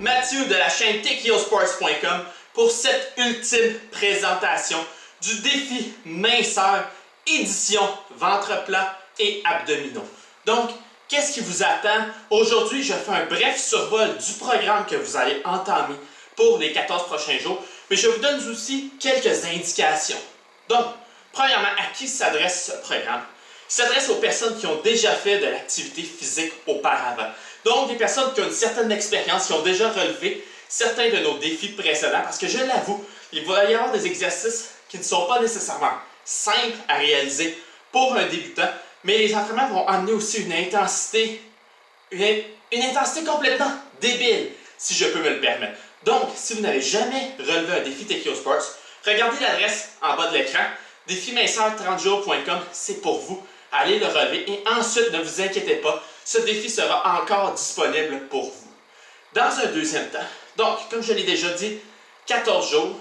Mathieu de la chaîne TKOsports.com pour cette ultime présentation du défi minceur édition ventre plat et abdominaux. Donc, qu'est-ce qui vous attend? Aujourd'hui, je fais un bref survol du programme que vous allez entamer pour les 14 prochains jours, mais je vous donne aussi quelques indications. Donc, premièrement, à qui s'adresse ce programme? Il s'adresse aux personnes qui ont déjà fait de l'activité physique auparavant. Donc, des personnes qui ont une certaine expérience, qui ont déjà relevé certains de nos défis précédents, parce que je l'avoue, il va y avoir des exercices qui ne sont pas nécessairement simples à réaliser pour un débutant, mais les entraînements vont amener aussi une intensité complètement débile, si je peux me le permettre. Donc, si vous n'avez jamais relevé un défi TKO Sports, regardez l'adresse en bas de l'écran, défiminceur30jours.com, c'est pour vous. Allez le relever et ensuite, ne vous inquiétez pas, ce défi sera encore disponible pour vous. Dans un deuxième temps, donc, comme je l'ai déjà dit, 14 jours,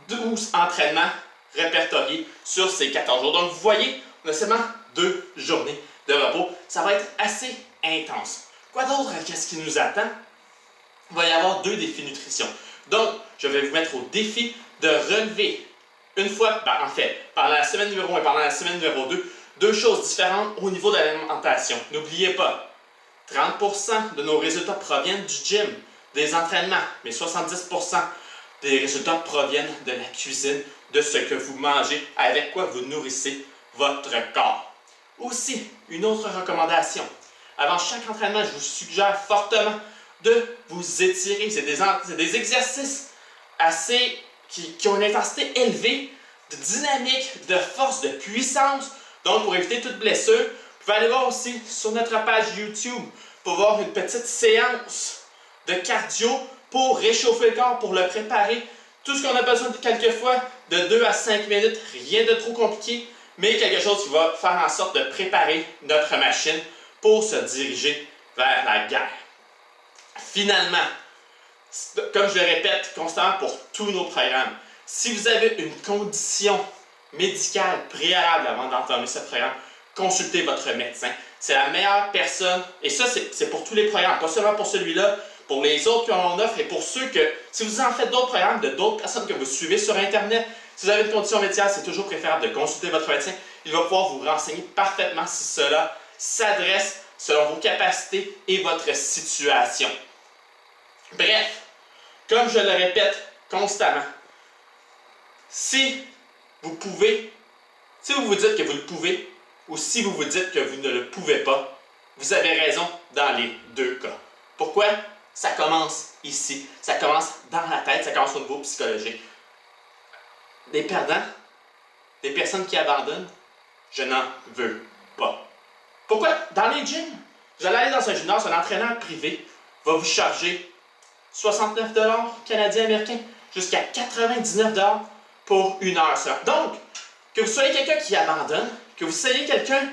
12 entraînements répertoriés sur ces 14 jours. Donc, vous voyez, on a seulement 2 journées de repos. Ça va être assez intense. Quoi d'autre? Qu'est-ce qui nous attend? Il va y avoir 2 défis nutrition. Donc, je vais vous mettre au défi de relever une fois, en fait, pendant la semaine numéro 1 et pendant la semaine numéro 2, 2 choses différentes au niveau de l'alimentation. N'oubliez pas, 30% de nos résultats proviennent du gym, des entraînements, mais 70% des résultats proviennent de la cuisine, de ce que vous mangez, avec quoi vous nourrissez votre corps. Aussi, une autre recommandation. Avant chaque entraînement, je vous suggère fortement de vous étirer. C'est des exercices qui ont une intensité élevée, de dynamique, de force, de puissance. Donc, pour éviter toute blessure, vous pouvez aller voir aussi sur notre page YouTube pour voir une petite séance de cardio pour réchauffer le corps, pour le préparer. Tout ce qu'on a besoin de quelquefois de 2 à 5 minutes, rien de trop compliqué, mais quelque chose qui va faire en sorte de préparer notre machine pour se diriger vers la guerre. Finalement, comme je le répète constamment pour tous nos programmes, si vous avez une condition médicale préalable avant d'entamer ce programme, consultez votre médecin. C'est la meilleure personne, et ça c'est pour tous les programmes, pas seulement pour celui-là, pour les autres qu'on offre et pour ceux que, si vous en faites d'autres programmes de d'autres personnes que vous suivez sur Internet, si vous avez une condition médicale, c'est toujours préférable de consulter votre médecin. Il va pouvoir vous renseigner parfaitement si cela s'adresse selon vos capacités et votre situation. Bref, comme je le répète constamment, si vous pouvez, si vous vous dites que vous le pouvez, ou si vous vous dites que vous ne le pouvez pas, vous avez raison dans les 2 cas. Pourquoi? Ça commence ici. Ça commence dans la tête, ça commence au niveau psychologique. Des perdants, des personnes qui abandonnent, je n'en veux pas. Pourquoi? Dans les gyms, vous allez aller dans un gymnase, un entraîneur privé va vous charger 69 $ canadiens américains jusqu'à 99 $ pour 1 heure seule. Donc, que vous soyez quelqu'un qui abandonne, que vous soyez quelqu'un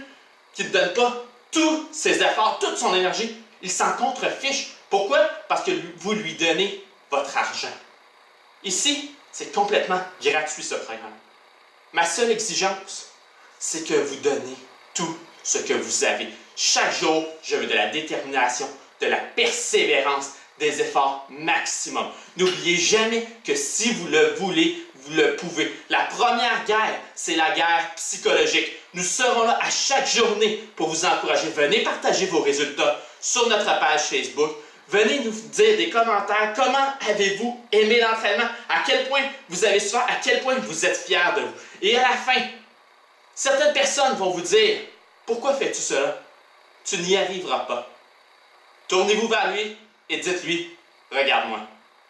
qui ne donne pas tous ses efforts, toute son énergie, il s'en contrefiche. Pourquoi? Parce que vous lui donnez votre argent. Ici, c'est complètement gratuit ce programme. Ma seule exigence, c'est que vous donnez tout ce que vous avez. Chaque jour, je veux de la détermination, de la persévérance, des efforts maximum. N'oubliez jamais que si vous le voulez, vous le pouvez. La première guerre, c'est la guerre psychologique. Nous serons là à chaque journée pour vous encourager. Venez partager vos résultats sur notre page Facebook. Venez nous dire des commentaires. Comment avez-vous aimé l'entraînement? À quel point vous avez souffert? À quel point vous êtes fiers de vous? Et à la fin, certaines personnes vont vous dire « Pourquoi fais-tu cela? Tu n'y arriveras pas. » Tournez-vous vers lui et dites-lui « Regarde-moi.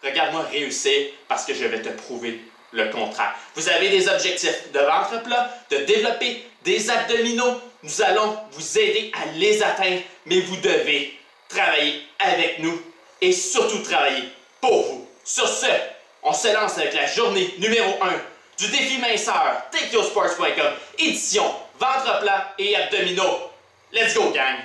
Regarde-moi réussir parce que je vais te prouver le contraire. » Vous avez des objectifs de ventre plat, de développer des abdominaux. Nous allons vous aider à les atteindre, mais vous devez travailler avec nous et surtout travailler pour vous. Sur ce, on se lance avec la journée numéro 1 du défi minceur TKOsports.com, édition ventre plat et abdominaux. Let's go, gang!